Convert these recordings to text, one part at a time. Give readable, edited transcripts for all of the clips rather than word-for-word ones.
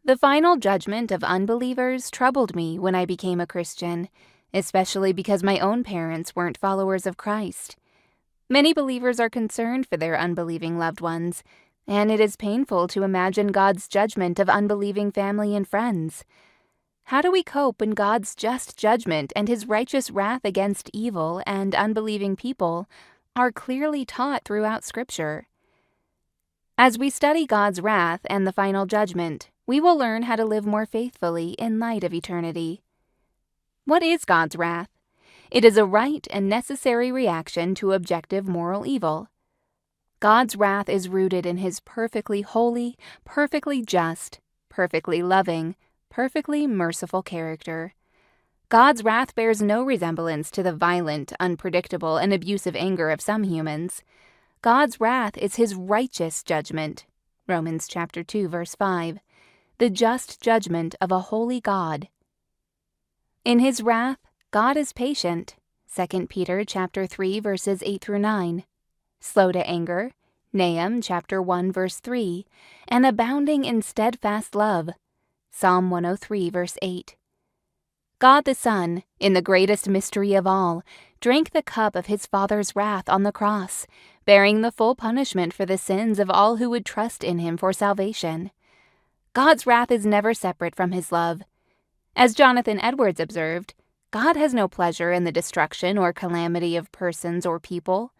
The final judgment of unbelievers troubled me when I became a Christian, especially because my own parents weren't followers of Christ. Many believers are concerned for their unbelieving loved ones, and it is painful to imagine God's judgment of unbelieving family and friends. How do we cope when God's just judgment and his righteous wrath against evil and unbelieving people are clearly taught throughout Scripture? As we study God's wrath and the final judgment, we will learn how to live more faithfully in light of eternity. What is God's wrath? It is a right and necessary reaction to objective moral evil. God's wrath is rooted in his perfectly holy, perfectly just, perfectly loving, perfectly merciful character. God's wrath bears no resemblance to the violent, unpredictable, and abusive anger of some humans. God's wrath is his righteous judgment. Romans chapter 2, verse 5. The just judgment of a holy God. In his wrath, God is patient. 2 Peter chapter 3, verses 8 through 9. Slow to anger. Nahum chapter 1, verse 3. And abounding in steadfast love. Psalm 103, verse 8. God the Son, in the greatest mystery of all, drank the cup of his Father's wrath on the cross, bearing the full punishment for the sins of all who would trust in him for salvation. God's wrath is never separate from his love. As Jonathan Edwards observed, God has no pleasure in the destruction or calamity of persons or people.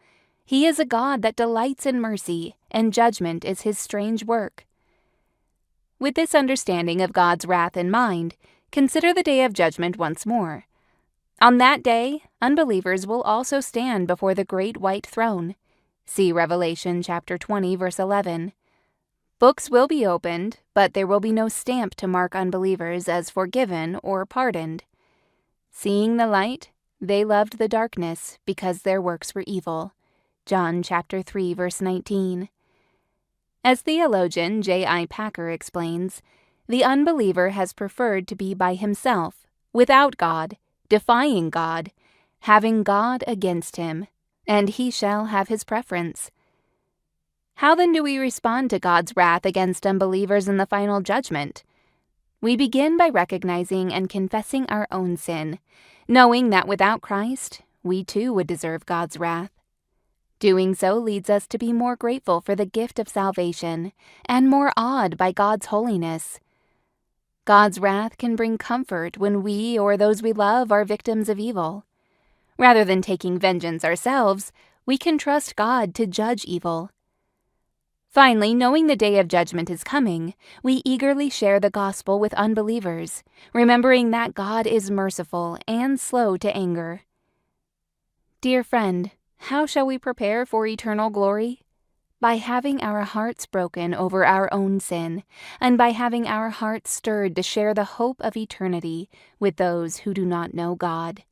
He is a God that delights in mercy, and judgment is his strange work. With this understanding of God's wrath in mind, consider the day of judgment once more. On that day, unbelievers will also stand before the great white throne. See Revelation chapter 20, verse 11. Books will be opened, but there will be no stamp to mark unbelievers as forgiven or pardoned. Seeing the light, they loved the darkness because their works were evil. John chapter 3, verse 19. As theologian J.I. Packer explains, the unbeliever has preferred to be by himself, without God, defying God, having God against him, and he shall have his preference. How then do we respond to God's wrath against unbelievers in the final judgment? We begin by recognizing and confessing our own sin, knowing that without Christ, we too would deserve God's wrath. Doing so leads us to be more grateful for the gift of salvation and more awed by God's holiness. God's wrath can bring comfort when we or those we love are victims of evil. Rather than taking vengeance ourselves, we can trust God to judge evil. Finally, knowing the day of judgment is coming, we eagerly share the gospel with unbelievers, remembering that God is merciful and slow to anger. Dear friend, how shall we prepare for eternal glory? By having our hearts broken over our own sin, and by having our hearts stirred to share the hope of eternity with those who do not know God.